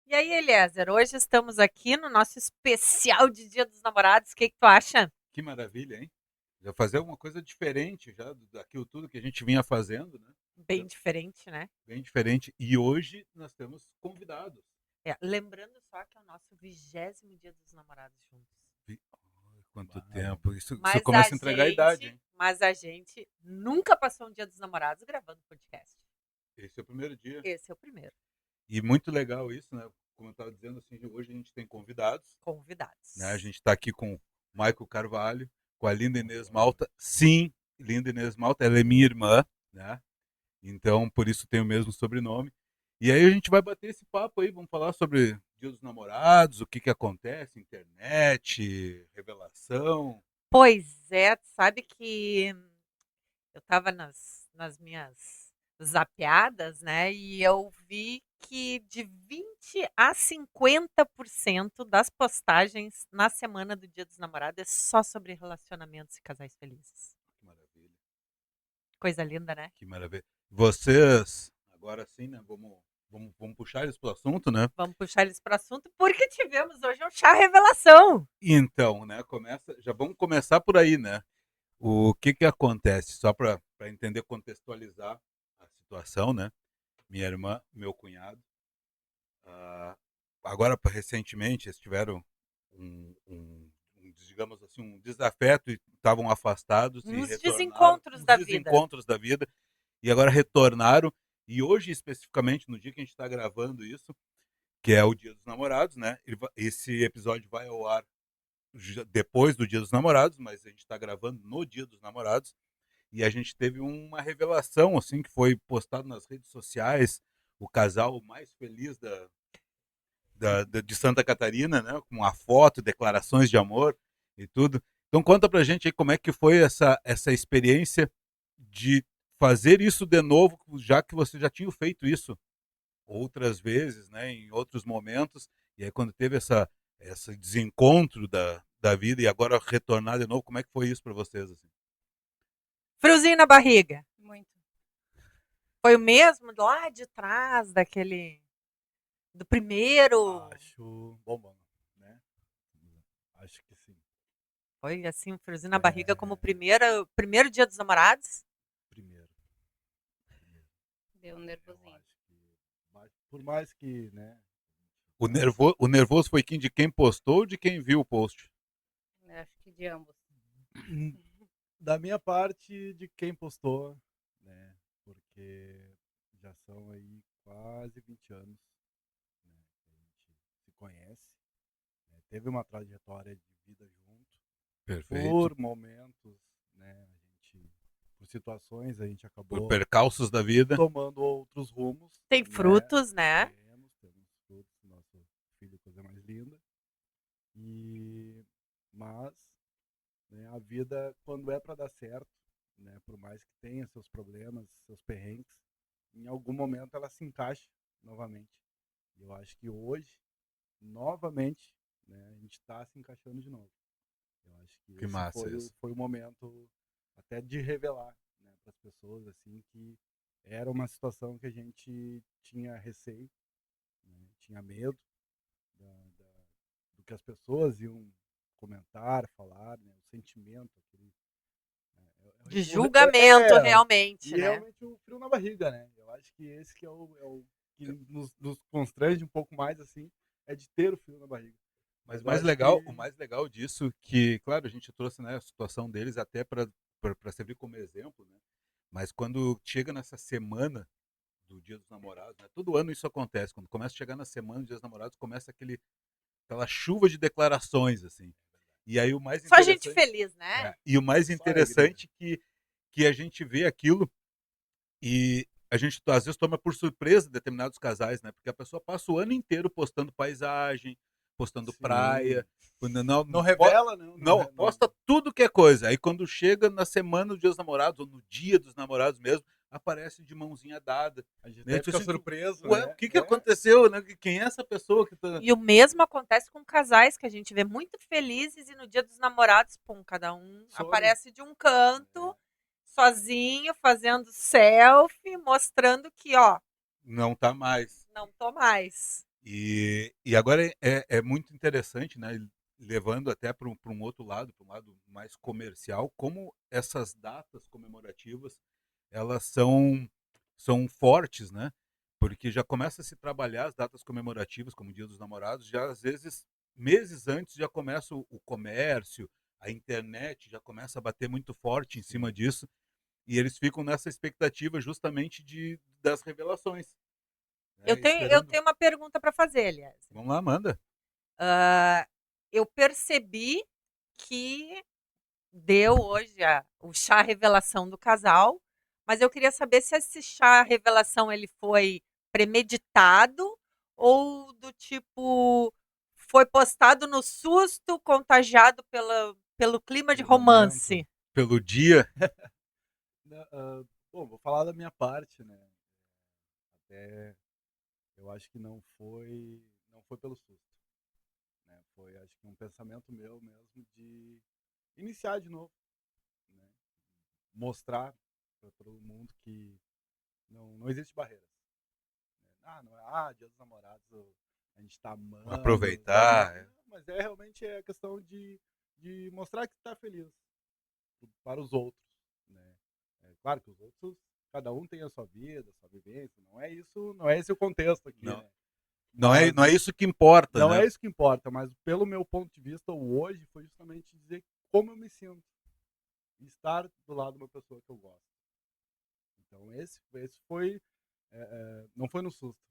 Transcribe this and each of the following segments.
E aí, Eliezer, hoje estamos aqui no nosso especial de Dia dos Namorados. O que que tu acha? Que maravilha, hein? Já fazer alguma coisa diferente já daquilo tudo que a gente vinha fazendo, né? Bem diferente, né? Bem diferente. E hoje nós temos convidados. Lembrando só que é o nosso 20º Dia dos Namorados juntos. Ai, quanto Uau. tempo. Isso Mas a começa a entregar a idade, gente, hein? mas a gente nunca passou um Dia dos Namorados gravando podcast. Esse é o primeiro dia. Esse é o primeiro. E muito legal isso, né? Como eu estava dizendo, assim, hoje a gente tem convidados, Convidados. né? A gente está aqui com o Maico Carvalho, com a linda Inês Malta. Sim, linda Inês Malta, ela é minha irmã, né? Então, por isso tem o mesmo sobrenome. E aí a gente vai bater esse papo aí, vamos falar sobre Dia dos Namorados, o que que acontece, internet, revelação. Pois é, tu sabe que eu estava nas minhas zapeadas, né? E eu vi que de 20 a 50% das postagens na semana do Dia dos Namorados é só sobre relacionamentos e casais felizes. Que maravilha, Coisa linda, né? que maravilha. Vocês, agora sim, né, vamos puxar eles pro assunto, né? Vamos puxar eles para o assunto, porque tivemos hoje um chá revelação. Então, né, já vamos começar por aí, né? O que que acontece? Só para entender, contextualizar a situação, né? Minha irmã, meu cunhado, ah, agora recentemente eles tiveram digamos assim, um desafeto e estavam afastados e Nos retornaram, desencontros uns da vida. desencontros da vida, e agora retornaram. E hoje, especificamente, no dia que a gente está gravando isso, que é o Dia dos Namorados, né? Esse episódio vai ao ar depois do Dia dos Namorados, mas a gente está gravando no Dia dos Namorados. E a gente teve uma revelação, assim, que foi postado nas redes sociais, o casal mais feliz de Santa Catarina, né? Com a foto, declarações de amor e tudo. Então conta pra gente aí como é que foi essa experiência de fazer isso de novo, já que você já tinha feito isso outras vezes, né? Em outros momentos. E aí quando teve esse desencontro da vida e agora retornar de novo, como é que foi isso para vocês? Assim? Friozinho na barriga. Muito. Foi o mesmo lá de trás daquele. Do primeiro. Acho bom, né? Acho que sim. Foi assim, um friozinho na barriga como o É, primeiro dia dos namorados? primeiro. Deu um Eu nervosinho. acho que, por mais que, né? O nervoso foi de quem postou ou de quem viu o post? Eu acho que de ambos. Da minha parte, de quem postou, né? Porque já são aí quase 20 anos, né, que a gente se conhece, né? Teve uma trajetória de vida junto. Perfeito. Por momentos, né, por situações, a gente Por acabou percalços da vida. tomando outros rumos, Tem né? frutos, né? Temos frutos, nosso filho, coisa mais linda. Mas, né, a vida, quando é para dar certo, né, por mais que tenha seus problemas, seus perrengues, em algum momento ela se encaixa novamente. E eu acho que hoje, novamente, né, a gente está se encaixando de novo. Eu acho que Que esse massa isso. foi o momento até de revelar, né, para as pessoas assim que era uma situação que a gente tinha receio, né, tinha medo do que as pessoas iam comentar, falar, né, o sentimento, aquele, né, De julgamento, é, realmente, e né? realmente o frio na barriga, né? Eu acho que esse que é o que nos constrange um pouco mais assim, é de ter o frio na barriga. Mas Mas eu acho que o mais legal disso que, claro, a gente trouxe, né, a situação deles até para servir como exemplo, né? Mas quando chega nessa semana do Dia dos Namorados, né? Todo ano isso acontece. Quando começa a chegar na semana do Dia dos Namorados, começa aquela chuva de declarações assim. E aí o mais Só gente interessante feliz, né? e o mais só alegria. interessante que a gente vê aquilo e a gente às vezes toma por surpresa determinados casais, né? Porque a pessoa passa o ano inteiro postando paisagem, postando Sim. praia, não, Não revela, não, não, posta tudo que é coisa. Aí quando chega na semana do Dia dos Namorados, ou no dia dos namorados mesmo, aparece de mãozinha dada. a gente Né? até Tipo fica assim, surpreso, ué, o né? que, que aconteceu? Né? Quem é essa pessoa que tá. E o mesmo acontece com casais que a gente vê muito felizes e no dia dos namorados, pum, cada um Some. aparece de um canto, sozinho, fazendo selfie, mostrando que, ó, Não tá mais. não tô mais. E agora é muito interessante, né? Levando até para um outro lado, para um lado mais comercial, como essas datas comemorativas elas são fortes, né? Porque já começa a se trabalhar as datas comemorativas, como o Dia dos Namorados, já às vezes meses antes já começa o comércio, a internet já começa a bater muito forte em cima Sim. disso, e eles ficam nessa expectativa justamente das revelações, Eu né? tenho, eu Esperando. tenho uma pergunta para fazer, aliás. Vamos lá, manda. Ah, eu percebi que deu hoje o chá revelação do casal, mas eu queria saber se esse chá revelação ele foi premeditado ou do tipo foi postado no susto, contagiado pelo clima de Pelo momento. romance. Pelo dia. Bom, vou falar da minha parte, né? Até eu acho que não foi pelo susto, né? Foi, acho que um pensamento meu mesmo de iniciar de novo, né? Mostrar para todo mundo que não existe barreiras, né? Não é, Dia dos Namorados, a gente tá amando, Aproveitar. mas realmente a questão de mostrar que tá feliz para os outros, né? É claro que os outros, cada um tem a sua vida, a sua vivência, não é isso, não é esse o contexto aqui, Não, né? não é Mas isso que importa, não né? é isso que importa, mas pelo meu ponto de vista, o hoje foi justamente dizer como eu me sinto e estar do lado de uma pessoa que eu gosto. Então esse foi, não foi no susto,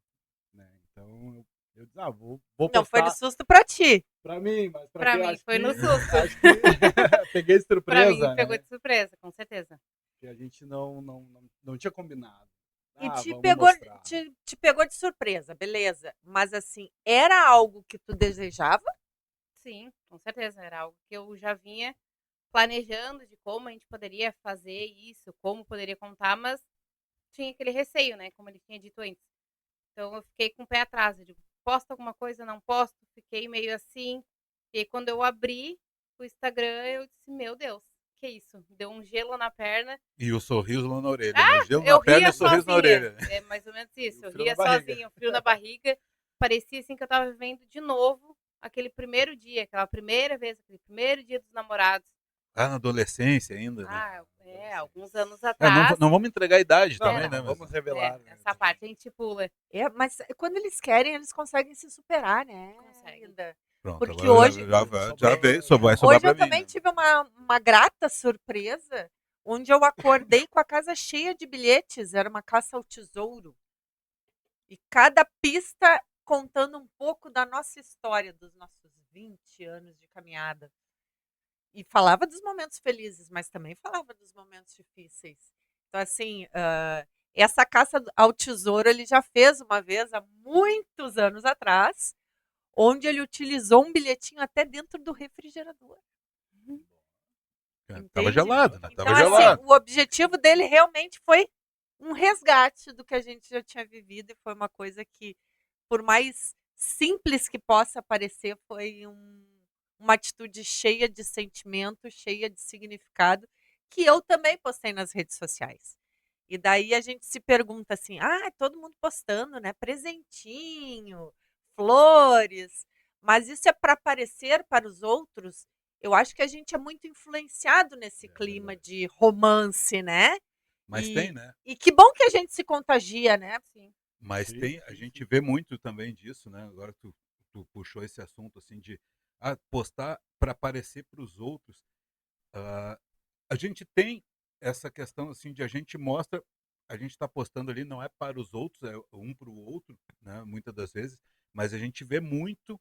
né? Então eu disse, vou Não foi de postar susto para ti. pra mim, mas pra Pra quem mim acho foi no que susto. acho que peguei de Pra mim surpresa, pegou né? de surpresa, com certeza. Que a gente não tinha combinado. E te Vamos pegou, mostrar. te pegou de surpresa, beleza. Mas assim, era algo que tu desejava? Sim, com certeza. Era algo que eu já vinha planejando de como a gente poderia fazer isso, como poderia contar, mas tinha aquele receio, né? Como ele tinha dito antes. Então eu fiquei com o pé atrás. Eu digo, posto alguma coisa, não posto? Fiquei meio assim. E aí, quando eu abri o Instagram, eu disse, meu Deus, que isso? Deu um gelo na perna. E o sorriso lá na orelha, né? O gelo na Eu perna e ria o sorriso na sozinha. orelha, né? É mais ou menos E isso. o Eu frio na ria barriga. sozinha, o frio na barriga. Parecia assim que eu estava vivendo de novo aquele primeiro dia, aquela primeira vez, aquele primeiro dia dos namorados. Ah, na adolescência ainda, né? Alguns anos Não, atrás. não vamos entregar a idade Não, também, não, né? não Mas vamos revelar, né? Essa parte a gente pula. Mas quando eles querem, eles conseguem se superar, né, Consegue. Linda? pronto, Porque agora hoje, já veio, só vai sobrar hoje eu pra mim, também né? tive uma grata surpresa, onde eu acordei com a casa cheia de bilhetes, era uma caça ao tesouro. E cada pista contando um pouco da nossa história, dos nossos 20 anos de caminhada. E falava dos momentos felizes, mas também falava dos momentos difíceis. Então, assim, essa caça ao tesouro ele já fez uma vez, há muitos anos atrás, onde ele utilizou um bilhetinho até dentro do refrigerador. Tava Entende? gelado, né? Então, Tava assim, gelado. o objetivo dele realmente foi um resgate do que a gente já tinha vivido e foi uma coisa que, por mais simples que possa parecer, foi uma atitude cheia de sentimento, cheia de significado, que eu também postei nas redes sociais. E daí a gente se pergunta assim: todo mundo postando, né? Presentinho, flores, mas isso é para aparecer para os outros? Eu acho que a gente é muito influenciado nesse É clima verdade. de romance, né? Mas tem, E, né? e que bom que a gente se contagia, né? Sim. Mas Sim, tem, a sim, gente sim. vê muito também disso, né? Agora tu puxou esse assunto assim de postar para aparecer para os outros. Ah, a gente tem essa questão assim de a gente mostra, a gente está postando ali não é para os outros, é um para o outro, né? Muitas das vezes, mas a gente vê muito,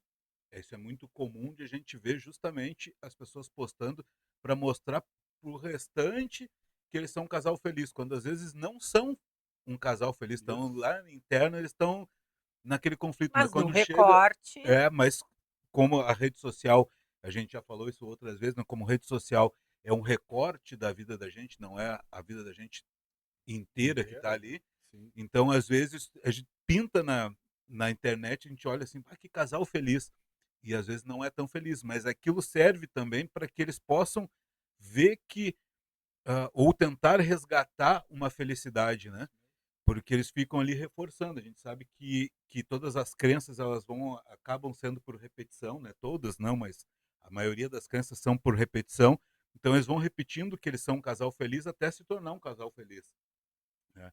isso é muito comum de a gente ver justamente as pessoas postando para mostrar para o restante que eles são um casal feliz, quando às vezes não são um casal feliz, estão Isso. lá interno, eles estão naquele conflito, mas Mas no quando chega, recorte, mas como a rede social, a gente já falou isso outras vezes, né? Como rede social é um recorte da vida da gente, não é a vida da gente inteira que está Inteira, né? ali. Sim. Então, às vezes, a gente pinta na internet, a gente olha assim, que casal feliz. E às vezes não é tão feliz, mas aquilo serve também para que eles possam ver que, ou tentar resgatar uma felicidade, né? porque eles ficam ali reforçando. A gente sabe que todas as crenças elas acabam sendo por repetição, né? Todas não, mas a maioria das crenças são por repetição. Então eles vão repetindo que eles são um casal feliz até se tornar um casal feliz, né?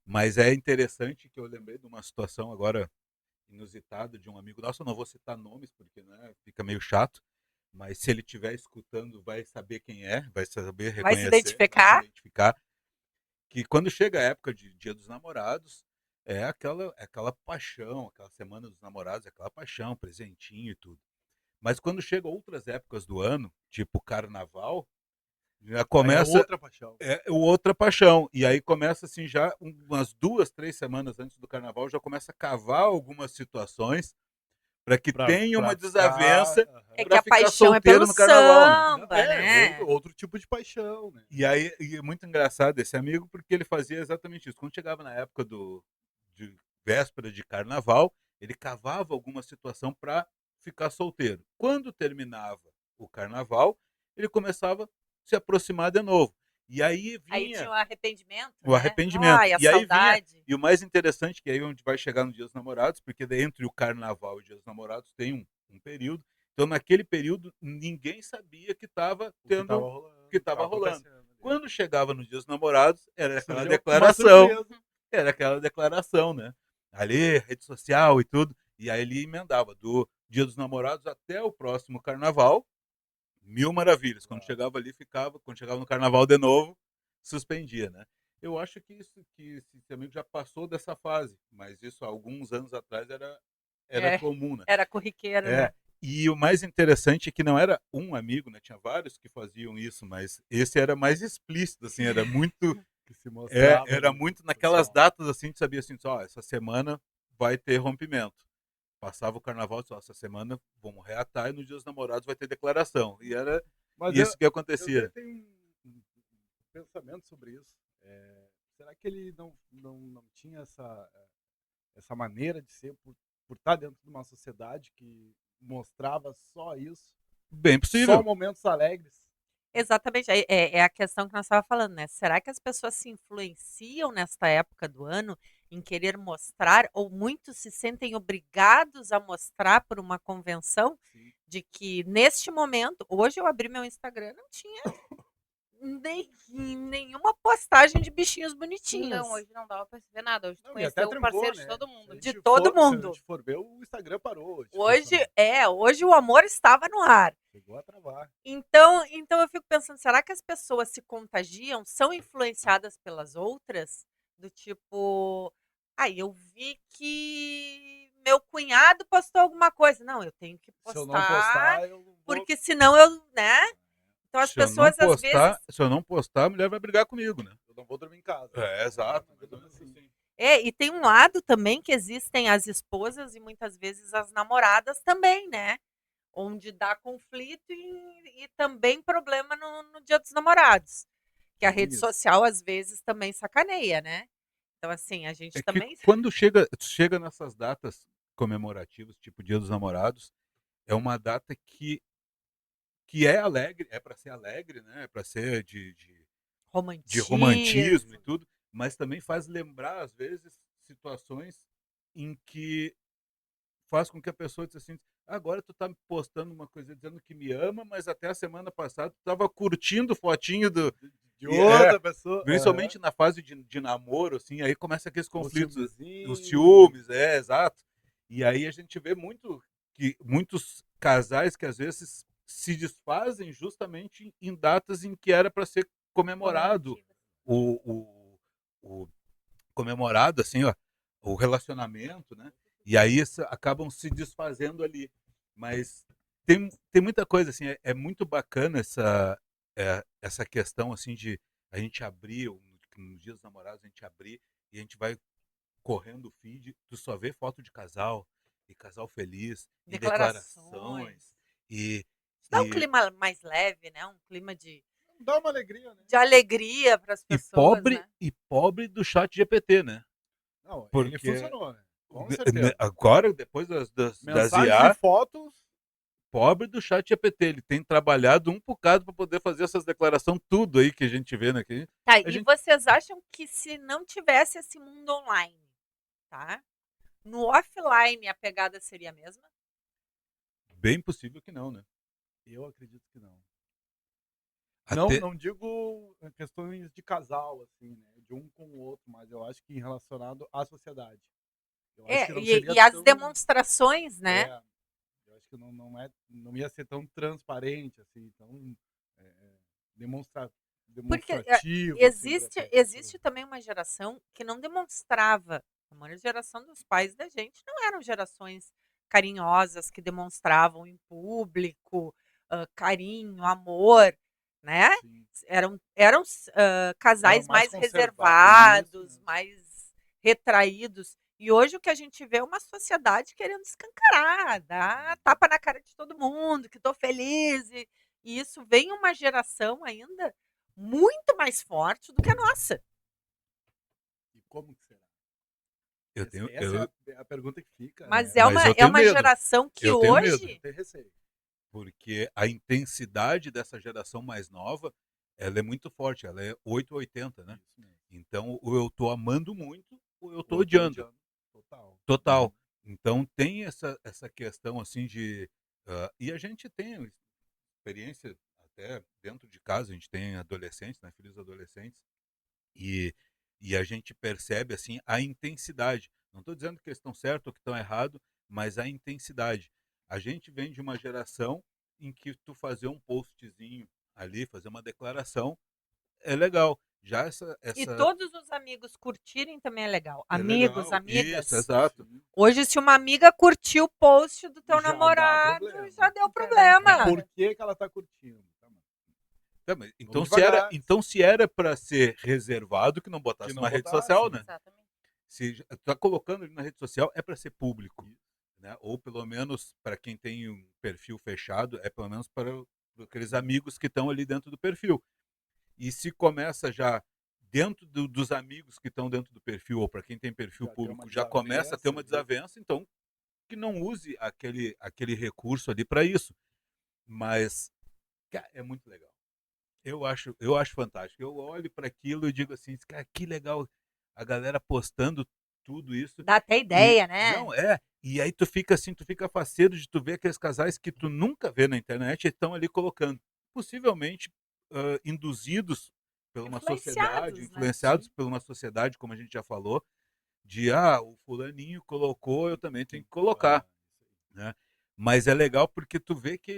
Mas é interessante que eu lembrei de uma situação agora inusitada de um amigo nosso. Eu não vou citar nomes porque, né, fica meio chato, mas se ele estiver escutando vai saber quem é, vai saber Vai se reconhecer, vai se identificar? identificar. Que quando chega a época de Dia dos Namorados, é aquela paixão, aquela semana dos namorados, é aquela paixão, presentinho e tudo. Mas quando chega outras épocas do ano, tipo Carnaval, já Aí é começa outra paixão. outra paixão. E aí começa assim, já umas 2, 3 semanas antes do Carnaval, já começa a cavar algumas situações para que tenha uma Pra desavença ficar. É que para a ficar paixão é solteiro pelo no Carnaval, né? samba, né? Outro tipo de paixão, né? E aí e é muito engraçado esse amigo porque ele fazia exatamente isso. Quando chegava na época de véspera de Carnaval, ele cavava alguma situação para ficar solteiro. Quando terminava o Carnaval, ele começava a se aproximar de novo. E aí Aí tinha vinha o arrependimento, o né? arrependimento. Ai, a E aí vinha. saudade. E o mais interessante, que aí é onde vai chegar no Dia dos Namorados, porque daí entre o Carnaval e o Dia dos Namorados tem um período. Então, naquele período, ninguém sabia que estava O que tava tendo, rolando. que estava rolando. acontecendo ali. Quando chegava no Dia dos Namorados, era aquela Surgiu uma declaração. surpresa. Era aquela declaração, né? Ali, rede social e tudo. E aí ele emendava do Dia dos Namorados até o próximo Carnaval, 1000 maravilhas. Quando chegava ali, ficava. Quando chegava no Carnaval de novo, suspendia, né? Eu acho que esse amigo já passou dessa fase, mas isso há alguns anos atrás era É, comum, né? era corriqueiro, né? É. E o mais interessante é que não era um amigo, né? Tinha vários que faziam isso, mas esse era mais explícito, assim, era muito Que se mostrava era ali muito pro naquelas pessoal. datas assim, tu sabia assim, ó, essa semana vai ter rompimento. Passava o carnaval, só essa semana vamos reatar e no Dia dos Namorados vai ter declaração. E era Mas isso que eu acontecia. tenho um pensamento sobre isso. Será que ele não tinha essa maneira de ser por estar dentro de uma sociedade que mostrava só isso? Bem Só possível. momentos alegres? Exatamente. É a questão que nós estávamos falando, né? Será que as pessoas se influenciam nesta época do ano em querer mostrar, ou muitos se sentem obrigados a mostrar por uma convenção Sim. de que neste momento, hoje eu abri meu Instagram, não tinha nenhuma postagem de bichinhos bonitinhos. Não, hoje não dava pra se ver nada. Hoje tu Não, e até conheceu o trancou, parceiro né? de todo Se a mundo. gente De todo Se a mundo. gente for ver, o Instagram parou. de Hoje, funcionar. hoje o amor estava no ar. Chegou a travar. Então eu fico pensando, será que as pessoas se contagiam, são influenciadas pelas outras? Do tipo, eu vi que meu cunhado postou alguma coisa. Não, eu tenho que Se eu não postar, postar, eu não vou. porque senão eu, né? Então as Se eu não pessoas às vezes. se eu não postar, a mulher vai brigar comigo, né? Eu não vou dormir em casa. É, exato. Mais ou menos assim. E tem um lado também que existem as esposas e muitas vezes as namoradas também, né? Onde dá conflito e também problema no Dia dos Namorados. Que a rede Isso. social, às vezes, também sacaneia, né? Então, assim, a gente É que também. quando chega nessas datas comemorativas, tipo Dia dos Namorados, é uma data que é alegre, é para ser alegre, né? É para ser de romantismo e Romantismo. tudo, mas também faz lembrar, às vezes, situações em que faz com que a pessoa diz assim, agora tu tá me postando uma coisa dizendo que me ama, mas até a semana passada tu tava curtindo fotinho De E outra pessoa. principalmente na fase de namoro, assim, aí começa aqueles conflitos, ciúmezinho. os ciúmes, exato. E aí a gente vê muitos casais que às vezes se desfazem justamente em datas em que era para ser comemorado o, o comemorado assim, ó, o relacionamento, né? E aí acabam se desfazendo ali. Mas tem muita coisa assim, é muito bacana essa questão assim de a gente abrir nos dias dos namorados a gente abrir e a gente vai correndo o feed, tu só vê foto de casal e casal feliz e declarações e Isso dá um e, clima mais leve, né? Um clima Dá uma alegria, né? de alegria para as e pessoas, né? pobre do chat GPT, né? Não, ele Porque funcionou, né? Com certeza. agora depois das Mensagem IA, e fotos Pobre do ChatGPT, ele tem trabalhado um bocado para poder fazer essas declarações, tudo aí que a gente vê aqui. Tá, A e gente, vocês acham que se não tivesse esse mundo online, tá? No offline a pegada seria a mesma? bem possível que não, né? Eu acredito que não. Até, Não digo questões de casal, assim, né? De um com o outro, mas eu acho que relacionado à sociedade. Eu acho que não seria E as tão. demonstrações, né? Eu acho que não ia ser tão transparente, assim, tão é, demonstra, Porque demonstrativo, assim, para existe, as pessoas. existe também uma geração que não demonstrava. A maior geração dos pais da gente não eram gerações carinhosas que demonstravam em público carinho, amor, né? Sim. Eram Eram casais mais mais conservados. Isso reservados, mesmo. mais retraídos. E hoje o que a gente vê é uma sociedade querendo escancarar, dar tapa na cara de todo mundo, que estou feliz. E isso vem uma geração ainda muito mais forte do que a nossa. E como que será? eu tenho, Essa é a pergunta que fica, Mas né? mas eu é tenho uma medo. geração que Eu tenho medo. Eu hoje. tenho receio. Porque a intensidade dessa geração mais nova, ela é muito forte, ela é 880, né? Isso mesmo. Então, ou eu tô amando muito, ou eu tô Ou eu tô odiando. odiando. Total. Total. Então, tem essa questão, assim, de... e a gente tem experiência até dentro de casa, a gente tem adolescentes, né? Filhos adolescentes, e, e a gente percebe, assim, a intensidade. Não estou dizendo que eles estão certos ou que estão errados, mas a intensidade. A gente vem de uma geração em que tu fazer um postzinho ali, fazer uma declaração, é legal. Já E essa todos os amigos curtirem também é legal. é Amigos, legal. Isso, amigas. exato. Sim. Hoje, se uma amiga curtiu o post do teu Já dá namorado, problema. já deu Internet E problema. por entra. que ela tá curtindo? Tá, mano? Tá, mas Vamos devagar. então se era para ser reservado, que não Que botasse não numa rede botasse, social, né? né? Exatamente. Se tu tá colocando ele na rede social, é para ser público, né? Ou pelo menos para quem tem um perfil fechado, é pelo menos para aqueles amigos que estão ali dentro do perfil. E se começa já dentro dos amigos que estão dentro do perfil, ou para quem tem perfil Já tem uma público, já começa a ter uma desavença ali. desavença, então que não use aquele recurso ali para isso. Mas, cara, é muito legal. Eu acho fantástico. Eu olho para aquilo e digo assim, cara, que legal a galera postando tudo isso. Dá até E ideia, né? não é. E aí tu fica assim, tu fica faceiro de tu ver aqueles casais que tu nunca vê na internet e estão ali colocando, possivelmente induzidos por uma sociedade, Influenciados, né? influenciados Sim. por uma sociedade, como a gente já falou, de o fulaninho colocou, eu também tenho que colocar, né? Mas é legal porque tu vê que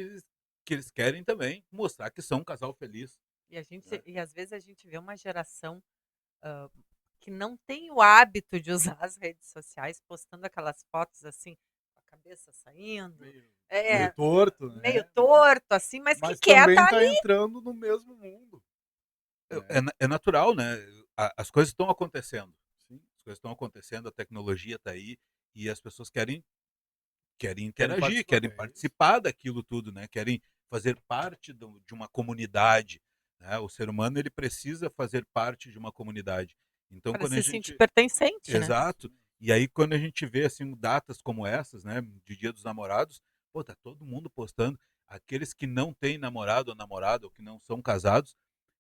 eles querem também mostrar que são um casal feliz, né? E às vezes a gente vê uma geração ah, que não tem o hábito de usar as redes sociais, postando aquelas fotos assim, com a cabeça saindo, Meio, meio é, torto, meio né? torto, assim, mas que Mas quer também estar tá ali. entrando no mesmo mundo, né? É natural, né? As coisas estão acontecendo. Sim. As coisas estão acontecendo, a tecnologia está aí e as pessoas querem Querem interagir, participar. querem É isso. participar daquilo tudo, né? Querem fazer parte de uma comunidade, né? O ser humano ele precisa fazer parte de uma comunidade. Então Para quando a se sentir gente pertencente, né? exato. E aí quando a gente vê assim datas como essas, né, de Dia dos Namorados, pô, tá todo mundo postando. Aqueles que não têm namorado ou namorada ou que não são casados,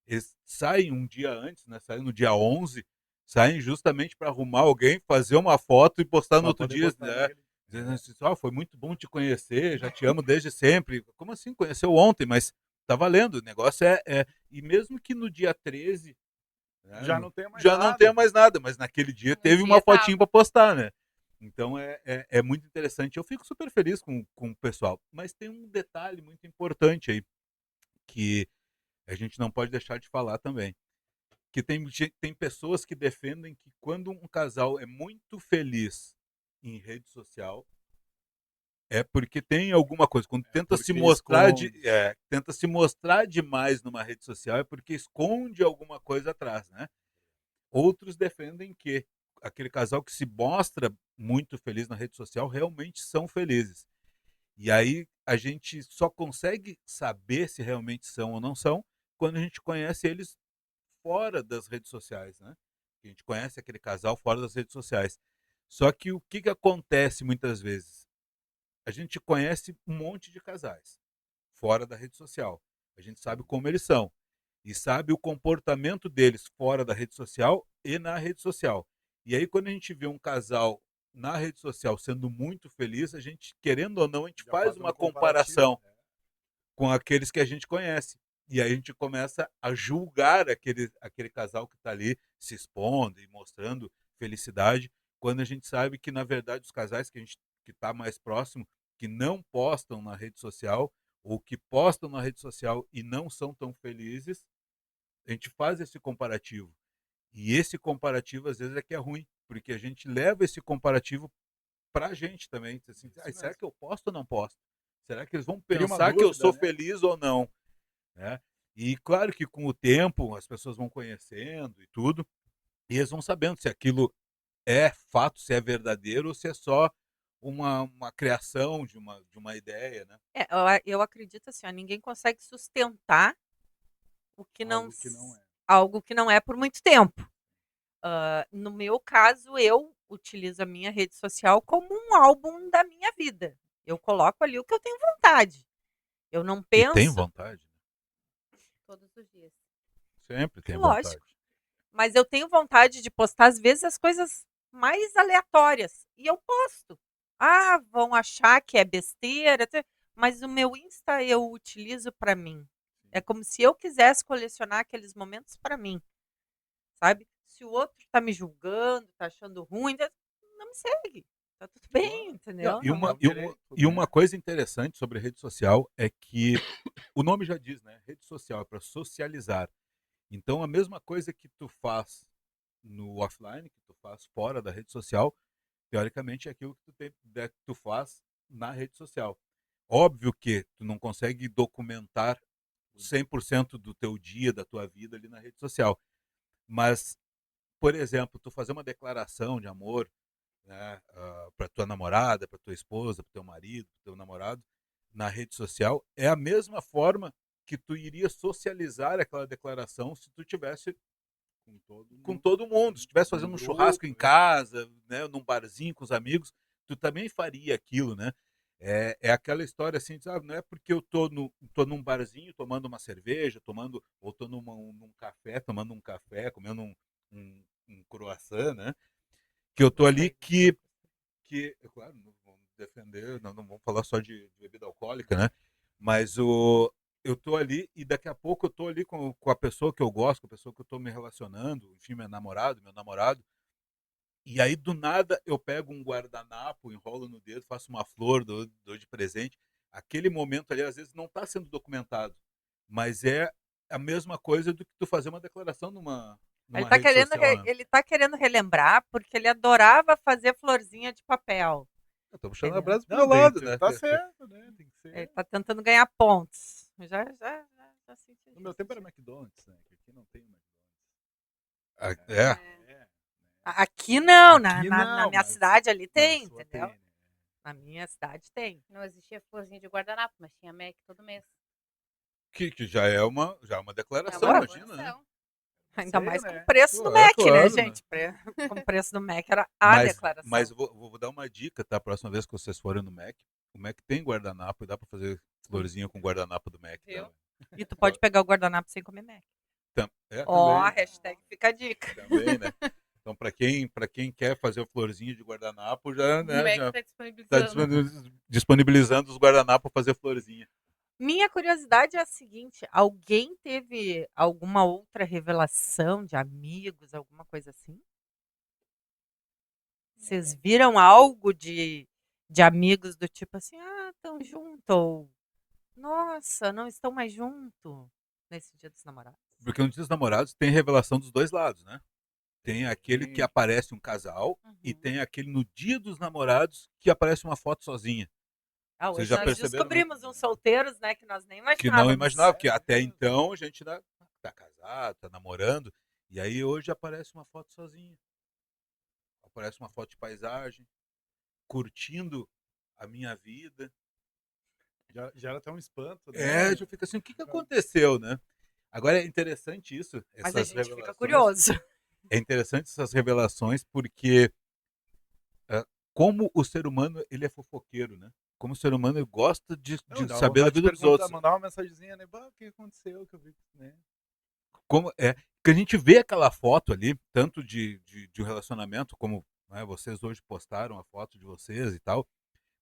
eles saem um dia antes, né? Saem no dia 11, saem justamente para arrumar alguém, fazer uma foto e postar no Pra outro poder dia, postar né? nele. Dizendo assim, foi muito bom te conhecer, já te amo desde sempre. Como assim? Conheceu ontem, mas tá valendo. O negócio e mesmo que no dia 13, né, Já não tem mais já não tenha nada. mais nada, mas naquele dia Um teve uma dia fotinha tava. para postar, né? Então é muito interessante. Eu fico super feliz com o pessoal. Mas tem um detalhe muito importante aí que a gente não pode deixar de falar também. Que tem pessoas que defendem que quando um casal é muito feliz em rede social, é porque tem alguma coisa. Quando É porque esconde. tenta se mostrar demais numa rede social, é porque esconde alguma coisa atrás, né? Outros defendem que aquele casal que se mostra muito feliz na rede social realmente são felizes. E aí a gente só consegue saber se realmente são ou não são quando a gente conhece eles fora das redes sociais, né? A gente conhece aquele casal fora das redes sociais. Só que o que acontece muitas vezes? a gente conhece um monte de casais fora da rede social. A gente sabe como eles são e sabe o comportamento deles fora da rede social e na rede social. E aí, quando a gente vê um casal na rede social sendo muito feliz, a gente, querendo ou não, a gente Já faz faz uma um comparativo. comparação com aqueles que a gente conhece. E aí a gente começa a julgar aquele casal que está ali se expondo e mostrando felicidade, quando a gente sabe que, na verdade, os casais que a gente que está mais próximo, que não postam na rede social, ou que postam na rede social e não são tão felizes, a gente faz esse comparativo. E esse comparativo, às vezes, é que é ruim, porque a gente leva esse comparativo para a gente também. Diz assim, Isso será mesmo. que eu posto ou não posto? Será que eles vão Cria uma pensar que eu dúvida, sou né? feliz ou não? Né? E claro que com o tempo as pessoas vão conhecendo e tudo, e eles vão sabendo se aquilo é fato, se é verdadeiro ou se é só uma criação de uma ideia, né? Eu acredito assim, ó, ninguém consegue sustentar o que não Algo que não é. algo que não é por muito tempo. No meu caso, eu utilizo a minha rede social como um álbum da minha vida. Eu coloco ali o que eu tenho vontade. Eu não E tem penso, vontade, Todos os dias. sempre tem vontade. lógico, mas eu tenho vontade de postar às vezes as coisas mais aleatórias e eu posto. Ah, vão achar que é besteira, mas o meu Insta eu utilizo para mim. É como se eu quisesse colecionar aqueles momentos para mim, sabe? Se o outro tá me julgando, tá achando ruim, não me segue. Tá tudo bem, Não, entendeu? E É uma, um e, uma, direito, e uma né? coisa interessante sobre rede social é que o nome já diz, né? Rede social é para socializar. Então, a mesma coisa que tu faz no offline, que tu faz fora da rede social, teoricamente é aquilo que tu faz na rede social. Óbvio que tu não consegue documentar 100% do teu dia, da tua vida ali na rede social. Mas, por exemplo, tu fazer uma declaração de amor, né, para tua namorada, para tua esposa, para teu marido, para teu namorado, na rede social, é a mesma forma que tu iria socializar aquela declaração se tu tivesse Com todo com mundo. todo mundo. Se estivesse Num fazendo um churrasco em grupo. casa, né, num barzinho com os amigos, tu também faria aquilo, né? É aquela história assim, sabe? Não é porque eu tô num barzinho tomando uma cerveja, ou tô num café, tomando um café, comendo um croissant, né? Que eu tô ali Gostei. claro, não vamos defender, não vamos falar só de bebida alcoólica, né? Mas eu tô ali e daqui a pouco eu tô ali com a pessoa que eu gosto, com a pessoa que eu tô me relacionando, enfim, meu namorado, e aí do nada eu pego um guardanapo, enrolo no dedo, faço uma flor, dou de presente. Aquele momento ali às vezes não está sendo documentado, mas é a mesma coisa do que tu fazer uma declaração numa rede social, né? Ele tá querendo relembrar porque ele adorava fazer florzinha de papel, Eu tô puxando a entendeu? brasa pro Não, meu lado, tem, né? tá certo, né? Tem que Ele ser. tá tentando ganhar pontos. Já senti No meu isso. tempo era McDonald's, né? Que aqui não tem McDonald's. É, É. É. Aqui não, Aqui na não, minha mas cidade ali na tem, sua entendeu? tem, né? Na minha cidade tem. Não existia florzinha de guardanapo, mas tinha Mac todo mês. que já é uma É declaração, uma Claro, imagina, né? declaração. ainda Ceia, mais com o né? preço do Claro, Mac, né, claro, né? gente? Com o preço do Mac era a Mas declaração. vou dar uma dica, tá? A próxima vez que vocês forem no Mac, o Mac tem guardanapo e dá pra fazer florzinha com guardanapo do Mac, Viu? tá? E tu pode pegar o guardanapo sem comer Mac. Ó, a Também, hashtag fica a dica. também, né? Então, para quem quer fazer o florzinho de guardanapo, já, O né, Mac já tá tá disponibilizando. disponibilizando os guardanapos para fazer florzinha. Minha curiosidade é a seguinte: alguém teve alguma outra revelação de amigos, alguma coisa assim? Vocês viram algo de amigos do tipo assim, estão juntos, ou nossa, não estão mais juntos nesse Dia dos Namorados? Porque no Dia dos Namorados tem revelação dos dois lados, né? Tem aquele que Sim. aparece um casal e Uhum. tem aquele no Dia dos Namorados que aparece uma foto sozinha. Vocês Hoje já nós perceberam, né? descobrimos uns solteiros, né, que nós nem Que não imaginávamos. imaginava, porque É até mesmo? então a gente tá casado, tá namorando, e aí hoje aparece uma foto sozinha. Aparece uma foto de paisagem, curtindo a minha vida. Já era até um espanto, né? Já fica assim, o que aconteceu, né? Agora é interessante isso, Mas a essas gente fica revelações. curioso. É interessante essas revelações porque como o ser humano ele é fofoqueiro, né? como ser humano, ele gosta de Não, dá saber da vontade de vida dos perguntar, outros. mandar uma mensagenzinha, né? Bah, o que aconteceu? Que eu vi, né? Como é que a gente vê aquela foto ali, tanto de um relacionamento, como, né, vocês hoje postaram a foto de vocês e tal,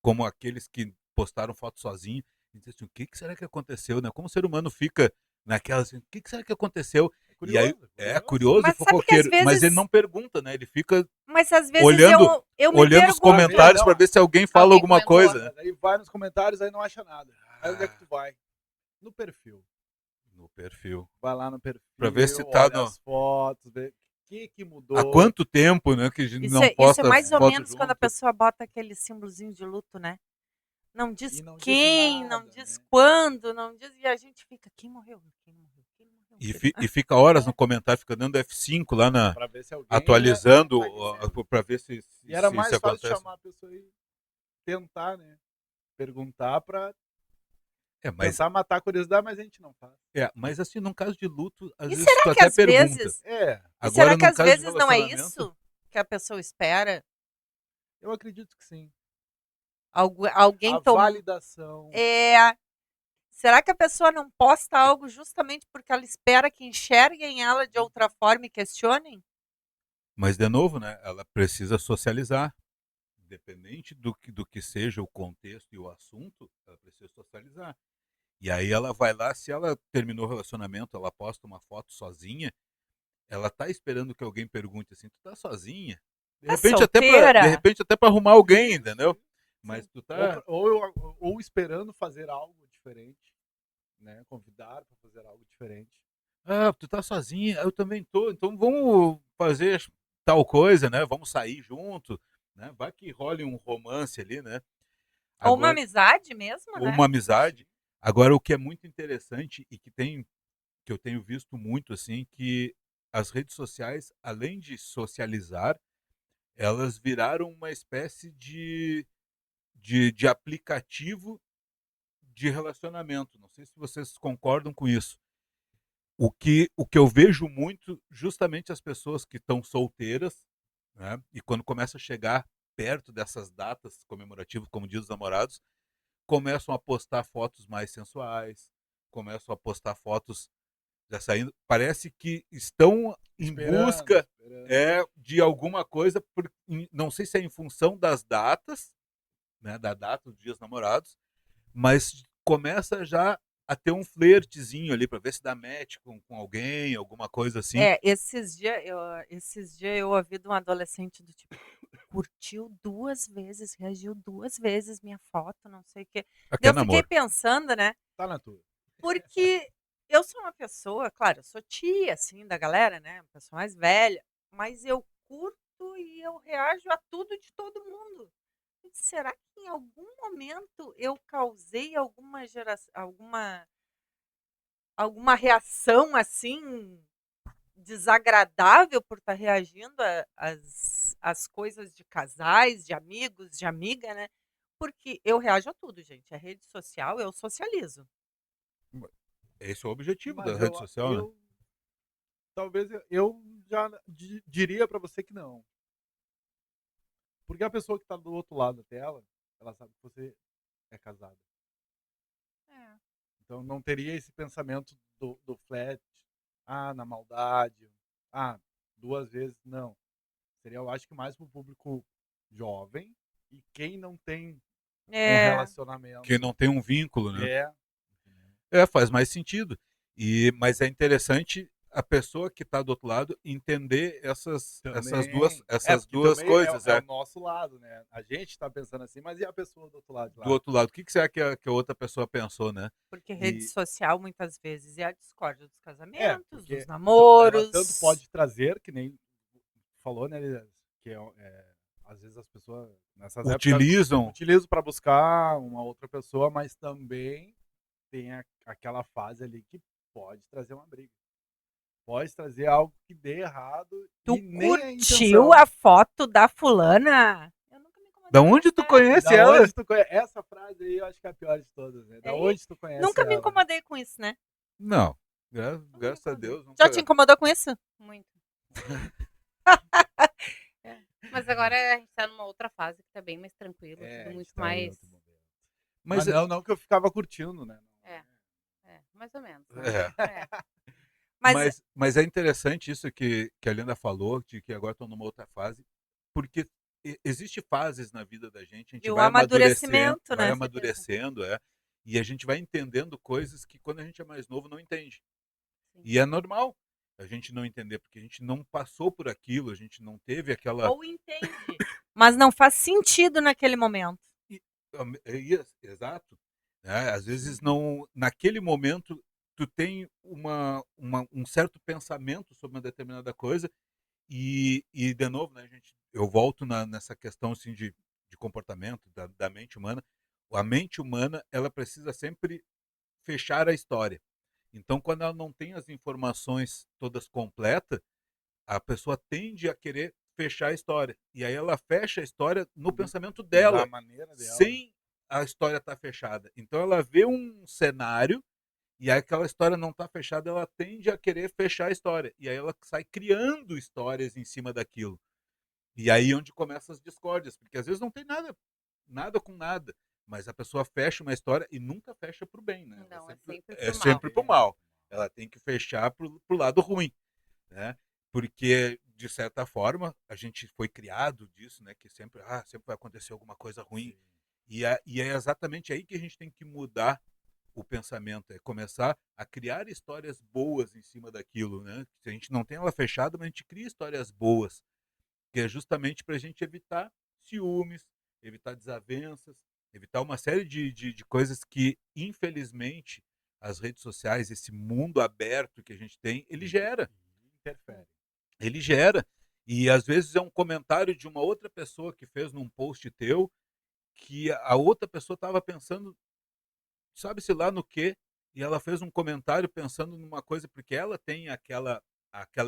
como aqueles que postaram foto sozinho, e diz assim, o que será que aconteceu, né? Como o ser humano fica naquela assim, o que será que aconteceu? É E aí curioso, é curioso. curioso e Mas sabe que às fofoqueiro, mas ele vezes, não pergunta, né? Ele fica mas às vezes olhando eu me olhando os pergunto, comentários Não, para ver se alguém fala alguém alguma comentou. coisa. Mas aí vai nos comentários, aí não acha nada. Aí onde é que Ah, tu vai? No perfil. no perfil. Vai lá no perfil, Pra ver se tá olha no. as fotos, vê o que Há mudou. quanto tempo, né, que a gente não isso é posta mais ou foto menos quando a junto. pessoa bota aquele símbolozinho de luto, né? Não diz E não diz quem, não nada, diz né? quando, não diz. E a gente fica, quem morreu? Quem morreu? Quem morreu? E fica horas no É. comentário, fica dando F5 lá na. Pra ver se alguém Atualizando Atualizando. para ver se, E era se mais fácil acontece. chamar a pessoa e tentar, né? Perguntar pra Mas, tentar matar a curiosidade, mas a gente não faz. mas assim, num caso de luto, às E vezes será tu que até às pergunta. vezes, É, e Agora, será que num às caso de vezes não é relacionamento, isso que a pessoa espera? eu acredito que sim. Alguém A tomou. validação. Será que a pessoa não posta algo justamente porque ela espera que enxerguem ela de outra forma e questionem? mas de novo, né? Ela precisa socializar. Independente do que seja o contexto e o assunto, ela precisa socializar. E aí ela vai lá, se ela terminou o relacionamento, ela posta uma foto sozinha, ela tá esperando que alguém pergunte assim, tu tá sozinha? Tá solteira? De repente até para arrumar alguém, Isso, entendeu? isso, Mas sim. tu tá, Ou esperando fazer algo diferente, né? Convidar para fazer algo diferente. tu tá sozinha, eu também tô, então vamos fazer tal coisa, né? Vamos sair junto, né? Vai que role um romance ali, né? Ou uma Agora, amizade mesmo, ou né? uma amizade. Agora o que é muito interessante e que eu tenho visto muito assim, que as redes sociais, além de socializar, elas viraram uma espécie de aplicativo de relacionamento. Não sei se vocês concordam com isso. O que eu vejo muito, justamente as pessoas que estão solteiras, né? E quando começa a chegar perto dessas datas comemorativas, como Dia dos Namorados, começam a postar fotos mais sensuais, começam a postar fotos já saindo. Parece que estão em busca Esperando. de alguma coisa, não sei se é em função das datas, né, da data dos Dias Namorados, mas começa já a ter um flertezinho ali para ver se dá match com alguém, alguma coisa assim. Esses dias eu ouvi de um adolescente do tipo, curtiu 2 vezes, reagiu 2 vezes minha foto, não sei o quê. Aqui Daí é eu fiquei namoro. pensando, né? Tá na tua. Porque eu sou uma pessoa, claro, eu sou tia, assim, da galera, né? Uma pessoa mais velha, mas eu curto e eu reajo a tudo de todo mundo. E será que em algum momento eu causei alguma reação assim desagradável por estar reagindo às coisas de casais, de amigos, de amiga, né? Porque eu reajo a tudo, gente. A rede social, eu socializo. Esse é o objetivo da Mas rede social, né? talvez eu já diria para você que não. Porque a pessoa que tá do outro lado da tela, ela sabe que você é casado. É. Então não teria esse pensamento do flat, na maldade, 2 vezes, não. Seria, eu acho que mais pro público jovem e quem não tem um É, Que relacionamento. não tem um vínculo, né? É. Faz mais sentido. Mas é interessante a pessoa que está do outro lado entender Também. essas Porque duas também coisas. é o nosso lado, né? A gente tá pensando assim, mas e a pessoa do outro lado de Do lá? outro lado, o que será que a outra pessoa pensou, né? porque rede E social muitas vezes é a discórdia dos casamentos, dos Porque ela tanto namoros. pode trazer, que nem falou, né, que às vezes as pessoas nessas épocas utilizam. utilizam para buscar uma outra pessoa, mas também tem aquela fase ali que pode trazer uma briga. Pode trazer algo que dê errado Tu e nem a curtiu intenção. a foto da fulana? Eu nunca me incomodei Da com onde isso, tu né? conhece Da ela? onde tu conhece? Essa frase aí eu acho que é a pior de todas, né? Da É onde isso. tu conhece Nunca me ela? incomodei com isso, né? Não. Nunca me Graças a incomodei. Deus, Já te nunca. incomodou com isso? Muito. É. Mas agora a gente tá numa outra fase que tá bem mais tranquilo, tudo muito Está em mais outro momento. Mas Mas não que eu ficava curtindo, né? Mais ou menos, né? é, Mas mas é interessante isso que a Linda falou, de que agora estão numa outra fase, porque existe fases na vida da gente, a gente e o amadurecimento, vai né? Com certeza. amadurecendo, e a gente vai entendendo coisas que quando a gente é mais novo não entende. Sim. E é normal a gente não entender, porque a gente não passou por aquilo, a gente não teve aquela. Ou entende, mas não faz sentido naquele momento. Exato. Né? Às vezes não. Naquele momento, tu tem um certo pensamento sobre uma determinada coisa, e de novo, né, gente, eu volto nessa questão assim, de comportamento da mente humana. A mente humana ela precisa sempre fechar a história. Então, quando ela não tem as informações todas completas, a pessoa tende a querer fechar a história. E aí ela fecha a história no pensamento Da dela, maneira dela. sem a história estar fechada. Então ela vê um cenário e aí aquela história não está fechada, ela tende a querer fechar a história. E aí ela sai criando histórias em cima daquilo. E aí onde começam as discórdias, porque às vezes não tem nada com nada, mas a pessoa fecha uma história e nunca fecha para o bem, né? Ela Não, é sempre, sempre é pro mal. sempre para o mal. Ela tem que fechar para o lado ruim, né? Porque de certa forma a gente foi criado disso, né? Que sempre vai acontecer alguma coisa ruim. E é exatamente aí que a gente tem que mudar o pensamento, é começar a criar histórias boas em cima daquilo, né? Se a gente não tem ela fechada, mas a gente cria histórias boas, que é justamente para a gente evitar ciúmes, evitar desavenças, evitar uma série de coisas que, infelizmente, as redes sociais, esse mundo aberto que a gente tem, ele gera. Interfere. Ele gera. E às vezes é um comentário de uma outra pessoa que fez num post teu, que a outra pessoa estava pensando, sabe-se lá no quê, e ela fez um comentário pensando numa coisa, porque ela tem aquela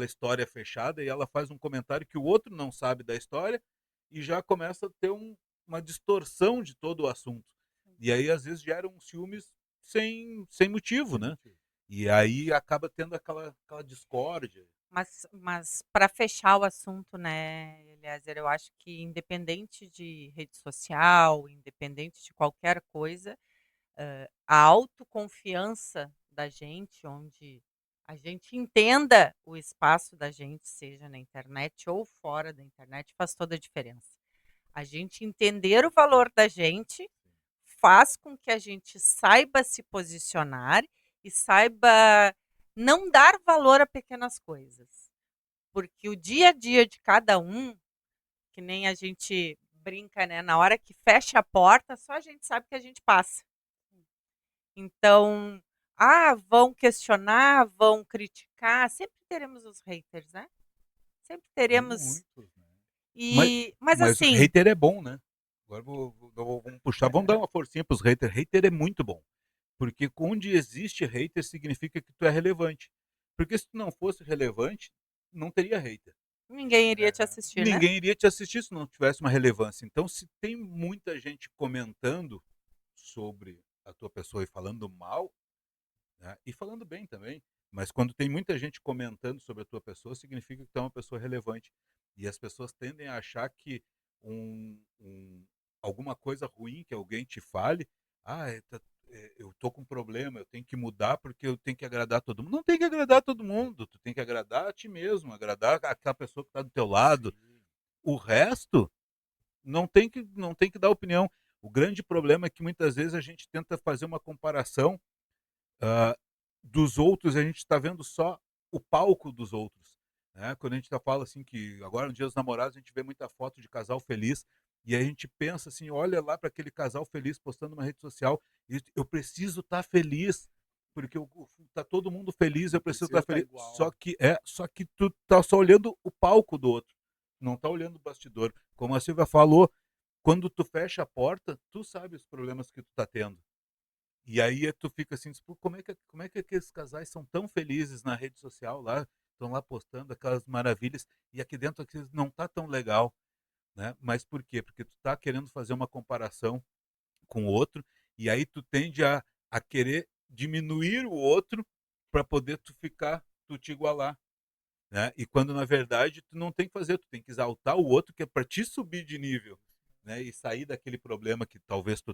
história fechada, e ela faz um comentário que o outro não sabe da história, e já começa a ter uma distorção de todo o assunto. E aí, às vezes, gera um ciúmes sem motivo, né? E aí acaba tendo aquela discórdia. Mas para fechar o assunto, né, Eliezer, eu acho que independente de rede social, independente de qualquer coisa, a autoconfiança da gente, onde a gente entenda o espaço da gente, seja na internet ou fora da internet, faz toda a diferença. A gente entender o valor da gente faz com que a gente saiba se posicionar e saiba não dar valor a pequenas coisas. Porque o dia a dia de cada um, que nem a gente brinca, né? Na hora que fecha a porta, só a gente sabe que a gente passa. Então, vão questionar, vão criticar, sempre teremos os haters, né? Sempre teremos. Muitos, né? Mas Mas o assim, hater é bom, né? Agora vamos puxar, vamos dar uma forcinha para os haters. Hater é muito bom. Porque onde existe hater significa que tu é relevante. Porque se tu não fosse relevante, não teria hater. ninguém iria te assistir, né? Ninguém iria te assistir se não tivesse uma relevância. Então, se tem muita gente comentando sobre a tua pessoa e falando mal, né, e falando bem também, mas quando tem muita gente comentando sobre a tua pessoa, significa que tu é uma pessoa relevante. E as pessoas tendem a achar que um, um- alguma coisa ruim que alguém te fale, eu tô com um problema, eu tenho que mudar porque eu tenho que agradar todo mundo. Não tem que agradar todo mundo, tu tem que agradar a ti mesmo, agradar aquela pessoa que está do teu lado. O resto não tem que dar opinião. O grande problema é que muitas vezes a gente tenta fazer uma comparação ah, dos outros, a gente está vendo só o palco dos outros. Né? Quando a gente fala assim que agora no Dia dos Namorados a gente vê muita foto de casal feliz e a gente pensa assim, olha lá para aquele casal feliz postando uma rede social, e eu preciso estar feliz porque tá todo mundo feliz, eu preciso estar feliz. Igual. Só que tu tá só olhando o palco do outro, não tá olhando o bastidor. Como a Silvia falou, quando tu fecha a porta, tu sabe os problemas que tu tá tendo. E aí tu fica assim, tipo, como é que aqueles casais são tão felizes na rede social lá, estão lá postando aquelas maravilhas, e aqui dentro aqui não tá tão legal, né? Mas por quê? Porque tu tá querendo fazer uma comparação com o outro, e aí tu tende a querer diminuir o outro para poder tu te igualar, né? E quando na verdade tu não tem que fazer, tu tem que exaltar o outro que é para te subir de nível, né? E sair daquele problema que talvez tu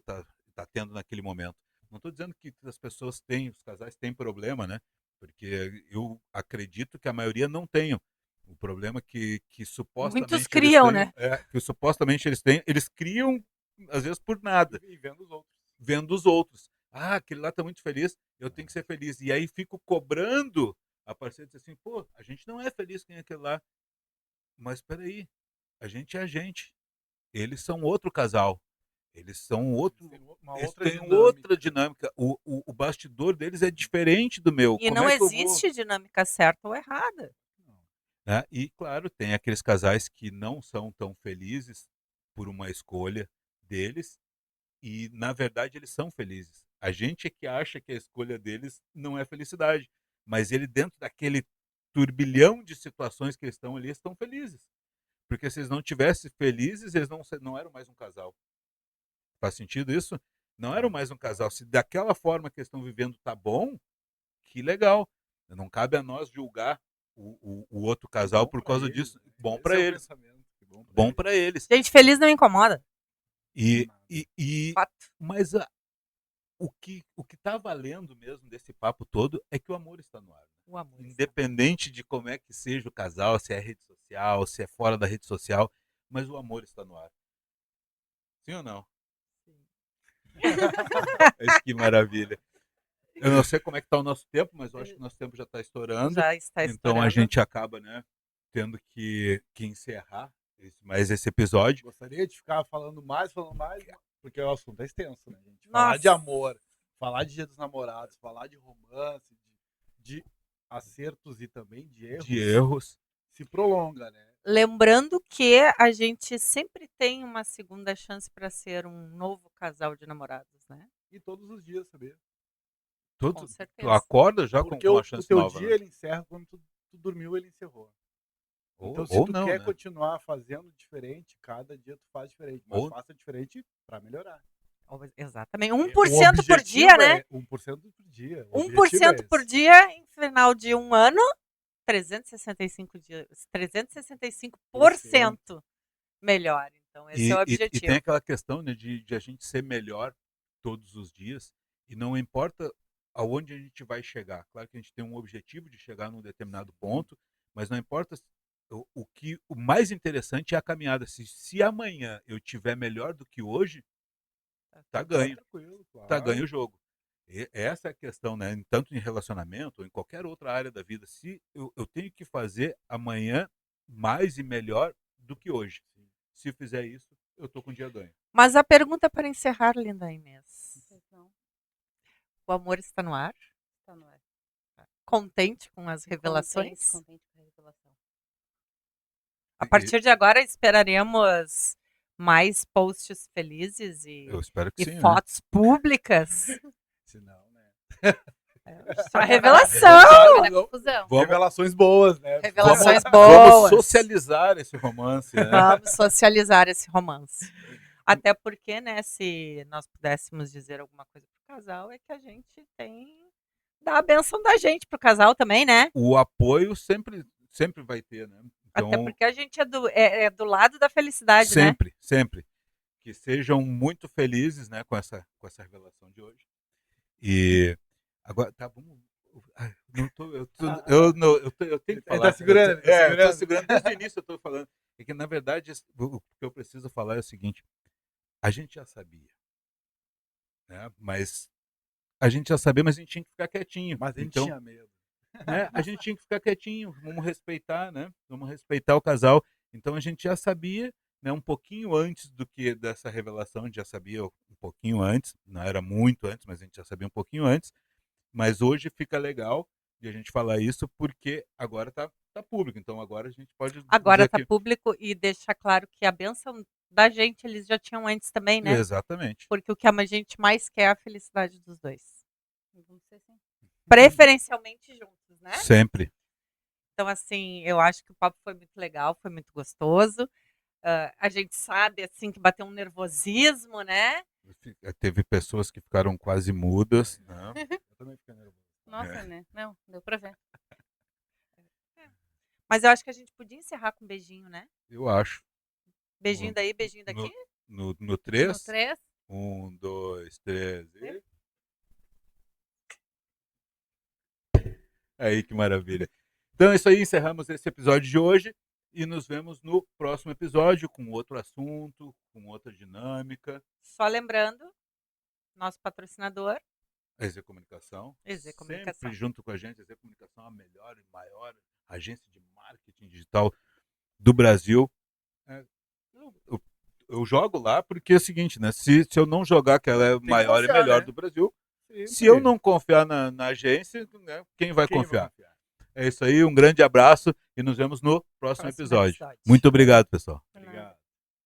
tá tendo naquele momento. Não estou dizendo que as pessoas têm, os casais têm problema, né? Porque eu acredito que a maioria não tenham. O problema é que Muitos supostamente eles criam, tenham, né? que supostamente eles têm, eles criam às vezes por nada, E vendo os outros. vendo os outros. Ah, aquele lá tá muito feliz, eu tenho que ser feliz. E aí fico cobrando a parceira, diz assim, pô, a gente não é feliz com aquele lá. Mas espera aí, a gente é a gente. Eles são outro casal. Eles são outro. Tem uma Eles outra têm dinâmica. outra dinâmica. O bastidor deles é diferente do meu. E Como não é que eu vou? existe dinâmica certa ou errada. Né? E, claro, tem aqueles casais que não são tão felizes por uma escolha deles e, na verdade, eles são felizes. A gente é que acha que a escolha deles não é felicidade, mas ele, dentro daquele turbilhão de situações que eles estão ali, estão felizes. Porque se eles não tivessem felizes, eles não eram mais um casal. Faz sentido isso? Não eram mais um casal. Se daquela forma que eles estão vivendo tá bom, que legal. Não cabe a nós julgar o outro casal Bom por pra causa eles, disso. né? Bom Esse para é o eles. pensamento. Que bom pra Bom eles. para eles. Gente feliz não incomoda. E, Nada. e, Fato. mas o que tá valendo mesmo desse papo todo é que o amor está no ar. O amor. Independente de como é que seja o casal, se é rede social, se é fora da rede social, mas o amor está no ar. Sim ou não? Que maravilha. Eu não sei como é que tá o nosso tempo, mas eu acho que o nosso tempo já está estourando. Já está Então a estourando. gente acaba, né, tendo que encerrar mais esse episódio. Gostaria de ficar falando mais, porque o assunto é extenso, né, gente? Falar de Nossa. amor, falar de Dia dos Namorados, falar de romance, de acertos e também de erros, De erros. se prolonga, né? Lembrando que a gente sempre tem uma segunda chance para ser um novo casal de namorados, né? E todos os dias, sabia? Com Tu certeza. acorda já com Porque uma o chance teu nova, dia né? ele encerra quando tu dormiu, ele encerrou. Então, se Ou tu não, quer né? continuar fazendo diferente, cada dia tu faz diferente, mas Ou- faça diferente para melhorar. Exatamente. O 1% por dia, objetivo né? é 1% por dia. O objetivo é 1% por esse. dia em final de um ano, 365 dias, 365% melhor. Então, esse é o E tem objetivo. aquela questão, né, de a gente ser melhor todos os dias e não importa aonde a gente vai chegar. Claro que a gente tem um objetivo de chegar num determinado ponto, mas não importa o mais interessante é a caminhada. Se amanhã eu tiver melhor do que hoje, tá ganho. Tranquilo, Tá claro. ganho o jogo. Essa é a questão, né? Tanto em relacionamento ou em qualquer outra área da vida. Se eu tenho que fazer amanhã mais e melhor do que hoje. Se fizer isso, eu tô com o dia ganho. Mas a pergunta para encerrar, linda Inês. Pois não, O amor está no ar? tá no ar. Contente com as revelações? Contente com a revelação. A partir de agora esperaremos mais posts felizes Eu espero que e sim, né? fotos públicas. Se não, né? Só revelação! Vai dar confusão. Vamos, Revelações boas, né? Revelações vamos boas. socializar esse romance, né? Vamos socializar esse romance. Até porque, né, se nós pudéssemos dizer alguma coisa pro casal, é que a gente tem dá a benção da gente pro casal também, né? O apoio sempre vai ter, né? Então, Até porque a gente é do lado da felicidade, né? sempre. Que sejam muito felizes, né, com essa revelação de hoje. E agora, tá, vamos. Ai, não tô, eu tenho que falar. Tá segurando, eu tô segurando desde o início, eu tô falando. É que, na verdade, o que eu preciso falar é o seguinte: a gente já sabia, né? Mas a gente tinha que ficar quietinho. Mas a gente Então, tinha medo. né, a gente tinha que ficar quietinho, vamos respeitar, né? Vamos respeitar o casal. Então a gente já sabia, né, um pouquinho antes do que dessa revelação, a gente já sabia um pouquinho antes, não era muito antes, mas a gente já sabia um pouquinho antes. Mas hoje fica legal de a gente falar isso porque agora tá público. Então agora a gente pode Agora dizer tá que público e deixa claro que a benção da gente eles já tinham antes também, né? exatamente. Porque o que a gente mais quer é a felicidade dos dois. Vamos ser assim. Preferencialmente juntos, né? Sempre. Então, assim, eu acho que o papo foi muito legal, foi muito gostoso. A gente sabe, assim, que bateu um nervosismo, né? Teve pessoas que ficaram quase mudas, né? Eu também fiquei nervoso. Nossa, né? Não, deu pra ver. Mas eu acho que a gente podia encerrar com um beijinho, né? Eu acho. Beijinho daí, beijinho daqui. No No 3, 3, 1, 2, 3 e... Aí, que maravilha. Então é isso aí, encerramos esse episódio de hoje e nos vemos no próximo episódio com outro assunto, com outra dinâmica. Só lembrando, nosso patrocinador, A EZ Comunicação, EZ Comunicação. sempre junto com a gente. A EZ Comunicação é a melhor e maior agência de marketing digital do Brasil. Eu jogo lá porque é o seguinte, né? Se eu não jogar que ela é que maior e confiar, melhor né? do Brasil, Sempre. se eu não confiar na agência, né, quem vai Quem vai confiar? confiar? É isso aí, um grande abraço e nos vemos no próximo Próximo episódio. episódio. Muito obrigado, pessoal.